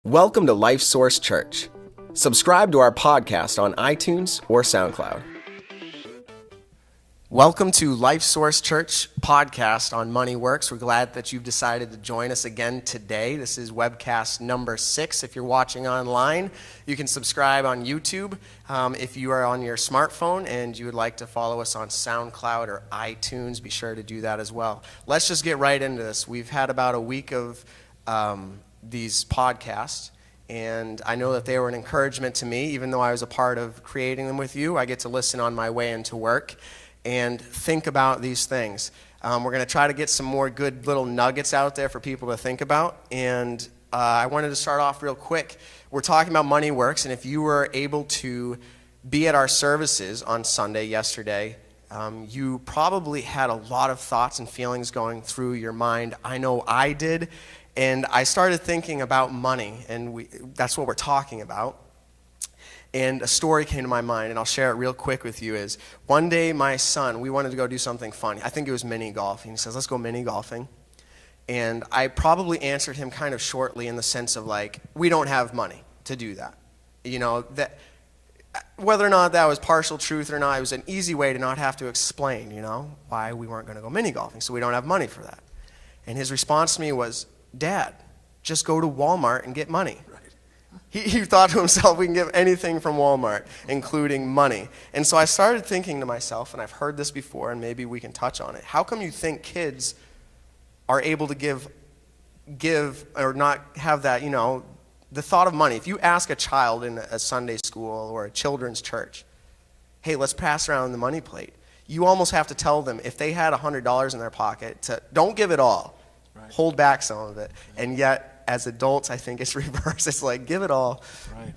Welcome to Life Source Church. Subscribe to our podcast on iTunes or SoundCloud. Welcome to Life Source Church podcast on Money Works. We're glad that you've decided to join us again today. This is Webcast number 6. If you're watching online, you can subscribe on YouTube. If you are on your smartphone and you would like to follow us on SoundCloud or iTunes, be sure to do that as well. Let's just get right into this. We've had about a week of these podcasts, and I know that they were an encouragement to me. Even though I was a part of creating them with you, I get to listen on my way into work and think about these things. We're going to try to get some more good little nuggets out there for people to think about, and I wanted to start off real quick. We're talking about Money Works, and if you were able to be at our services on Sunday yesterday, you probably had a lot of thoughts and feelings going through your mind. I know I did. And I started thinking about money, and that's what we're talking about. And a story came to my mind, and I'll share it real quick with you. Is one day my son, we wanted to go do something fun. I think it was mini golfing. He says, let's go mini golfing. And I probably answered him kind of shortly in the sense of like, we don't have money to do that. You know, that whether or not that was partial truth or not, it was an easy way to not have to explain, you know, why we weren't going to go mini golfing. So we don't have money for that. And his response to me was, Dad, just go to Walmart and get money. Right. He thought to himself, we can get anything from Walmart, including money. And so I started thinking to myself, and I've heard this before, and maybe we can touch on it. How come you think kids are able to give or not have that, you know, the thought of money? If you ask a child in a Sunday school or a children's church, hey, let's pass around the money plate, you almost have to tell them if they had $100 in their pocket, to don't give it all. Right. Hold back some of it. Right. And yet, as adults, I think it's reversed. It's like, give it all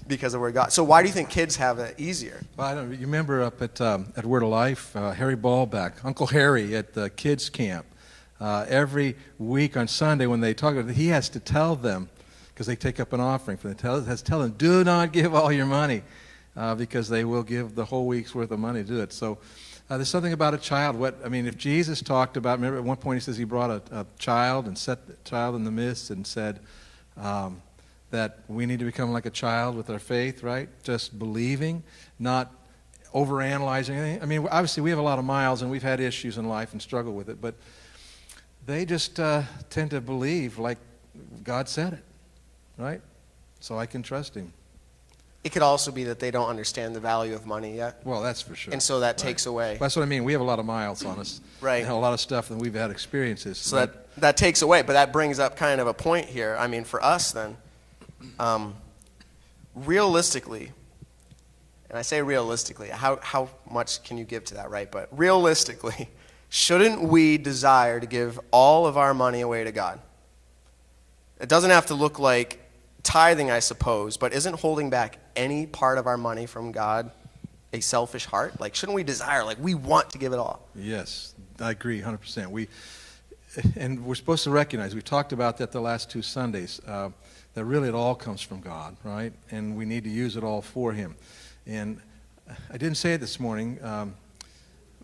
because of where God. So why do you think kids have it easier? Well, you remember up at Word of Life, Harry Ballback, Uncle Harry at the kids' camp. Every week on Sunday when they talk about it, he has to tell them, because they take up an offering for them, has to tell them, do not give all your money, because they will give the whole week's worth of money to do it. So there's something about a child. If Jesus talked about, remember at one point he says he brought a child and set the child in the midst and said that we need to become like a child with our faith, right? Just believing, not overanalyzing anything. I mean, obviously we have a lot of miles and we've had issues in life and struggle with it, but they just tend to believe like God said it, right? So I can trust him. It could also be that they don't understand the value of money yet. Well, that's for sure. And so that takes away. That's what I mean. We have a lot of miles on us. Right. And a lot of stuff, and we've had experiences. So that takes away. But that brings up kind of a point here. I mean, for us then, realistically, and I say realistically, how much can you give to that, right? But realistically, shouldn't we desire to give all of our money away to God? It doesn't have to look like tithing, I suppose, but isn't holding back any part of our money from God a selfish heart? Like, shouldn't we desire, like, we want to give it all? Yes, I agree 100%. And we're supposed to recognize, we talked about that the last 2 Sundays, that really it all comes from God, right? And we need to use it all for him. And I didn't say it this morning,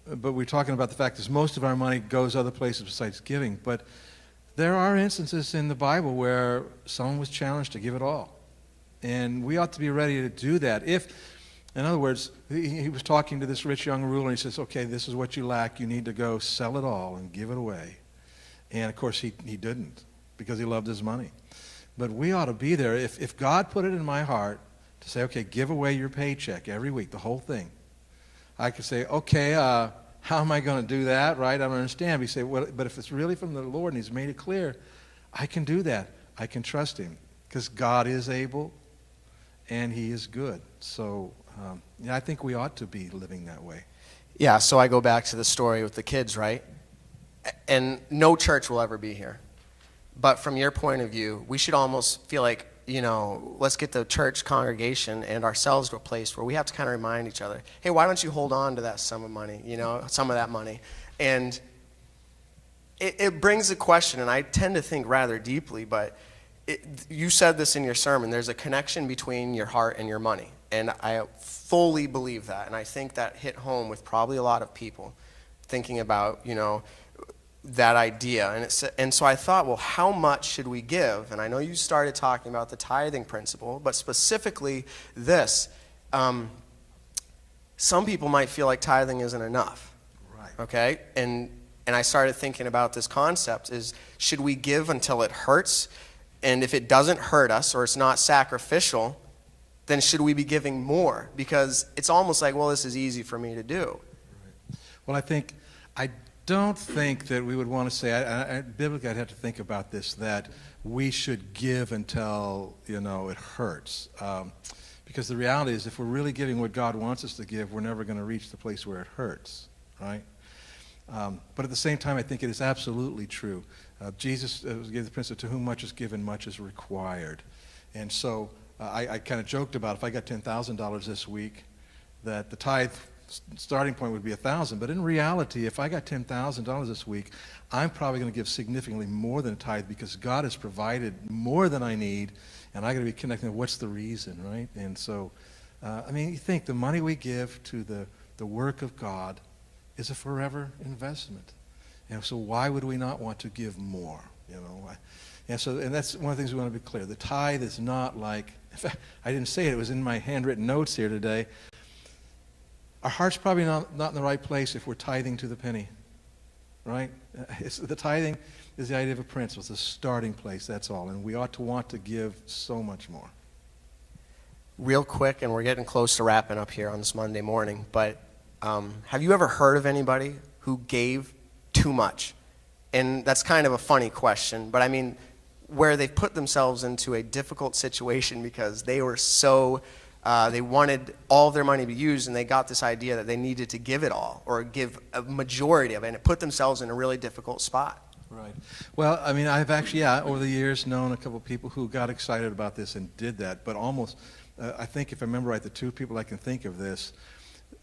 but we're talking about the fact that most of our money goes other places besides giving, but there are instances in the Bible where someone was challenged to give it all. And we ought to be ready to do that. If, in other words, he was talking to this rich young ruler, and he says, okay, this is what you lack. You need to go sell it all and give it away. And, of course, he didn't because he loved his money. But we ought to be there. If God put it in my heart to say, okay, give away your paycheck every week, the whole thing, I could say, okay, how am I going to do that, right? I don't understand. We say, well, but if it's really from the Lord and he's made it clear, I can do that. I can trust him because God is able and he is good. So I think we ought to be living that way. Yeah, so I go back to the story with the kids, right? And no church will ever be here. But from your point of view, we should almost feel like, you know, let's get the church congregation and ourselves to a place where we have to kind of remind each other, hey, why don't you hold on to that sum of money, you know, some of that money? And it brings a question, and I tend to think rather deeply, but you said this in your sermon, there's a connection between your heart and your money. And I fully believe that, and I think that hit home with probably a lot of people thinking about, you know, that idea. And so I thought, well, how much should we give? And I know you started talking about the tithing principle, but specifically this. Some people might feel like tithing isn't enough. Right. Okay? And I started thinking about this concept is, should we give until it hurts? And if it doesn't hurt us or it's not sacrificial, then should we be giving more? Because it's almost like, well, this is easy for me to do. Right. Well, I don't think that we would want to say, biblically I'd have to think about this, that we should give until, it hurts. Because the reality is, if we're really giving what God wants us to give, we're never going to reach the place where it hurts, right? But at the same time, I think it is absolutely true. Jesus gave the principle, to whom much is given, much is required. And so I kind of joked about, if I got $10,000 this week, that the tithe starting point would be $1,000. But in reality, if I got $10,000 this week, I'm probably going to give significantly more than a tithe, because God has provided more than I need, and I got to be connecting. What's the reason, right? And so, you think the money we give to the work of God is a forever investment. And so why would we not want to give more? And that's one of the things we want to be clear. The tithe is not like, in fact, I didn't say it, it was in my handwritten notes here today. Our heart's probably not in the right place if we're tithing to the penny, right? The tithing is the idea of a principle. It's a starting place, that's all. And we ought to want to give so much more. Real quick, and we're getting close to wrapping up here on this Monday morning, but have you ever heard of anybody who gave too much? And that's kind of a funny question, but where they've put themselves into a difficult situation because they were so, they wanted all of their money to be used, and they got this idea that they needed to give it all or give a majority of it, and it put themselves in a really difficult spot. Right. Well, I've actually, over the years known a couple of people who got excited about this and did that, but almost, I think if I remember right, the two people I can think of this,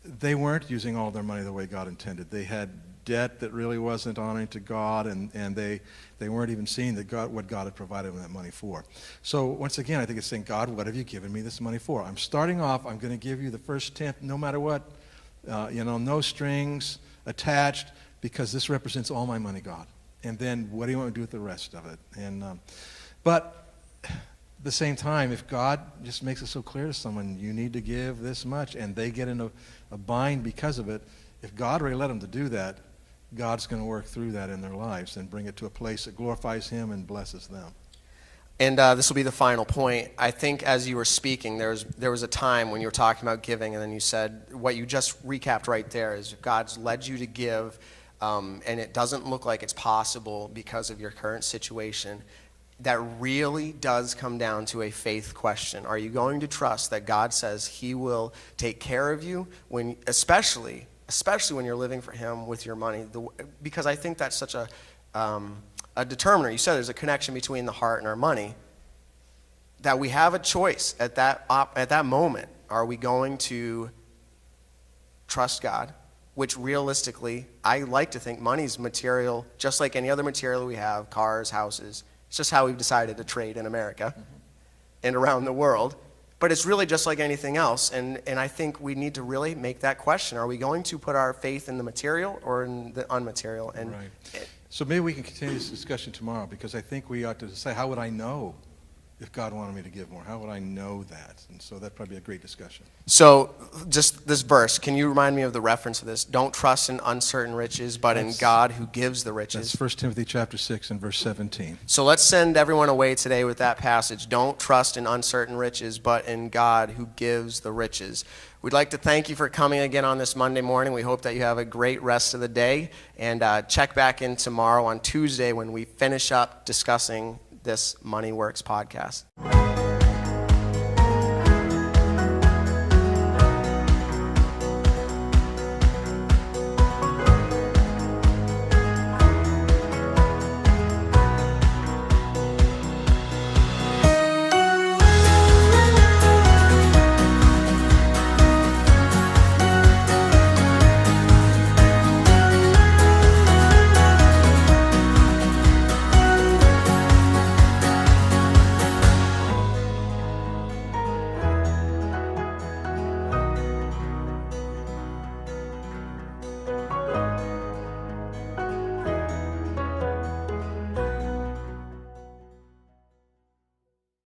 they weren't using all their money the way God intended. They had debt that really wasn't honoring to God, and they weren't even seeing what God had provided them that money for. So once again, I think it's saying, God, what have you given me this money for? I'm starting off, I'm going to give you the first tenth no matter what, no strings attached, because this represents all my money, God. And then what do you want to do with the rest of it? And but at the same time, if God just makes it so clear to someone, you need to give this much, and they get in a bind because of it, if God really let them to do that, God's going to work through that in their lives and bring it to a place that glorifies Him and blesses them. And this will be the final point. I think as you were speaking, there was a time when you were talking about giving, and then you said, what you just recapped right there is God's led you to give, and it doesn't look like it's possible because of your current situation. That really does come down to a faith question. Are you going to trust that God says He will take care of you, especially when you're living for Him with your money? Because I think that's such a determiner. You said there's a connection between the heart and our money, that we have a choice at that moment. Are we going to trust God? Which realistically, I like to think money's material, just like any other material we have, cars, houses. It's just how we've decided to trade in America and around the world. But it's really just like anything else. And I think we need to really make that question. Are we going to put our faith in the material or in the unmaterial? And right. So maybe we can continue this discussion tomorrow, because I think we ought to say, how would I know if God wanted me to give more? How would I know that? And so that'd probably be a great discussion. So just this verse, can you remind me of the reference of this? Don't trust in uncertain riches, but in God who gives the riches. That's 1 Timothy chapter 6 and verse 17. So let's send everyone away today with that passage. Don't trust in uncertain riches, but in God who gives the riches. We'd like to thank you for coming again on this Monday morning. We hope that you have a great rest of the day. And check back in tomorrow on Tuesday when we finish up discussing this Money Works podcast.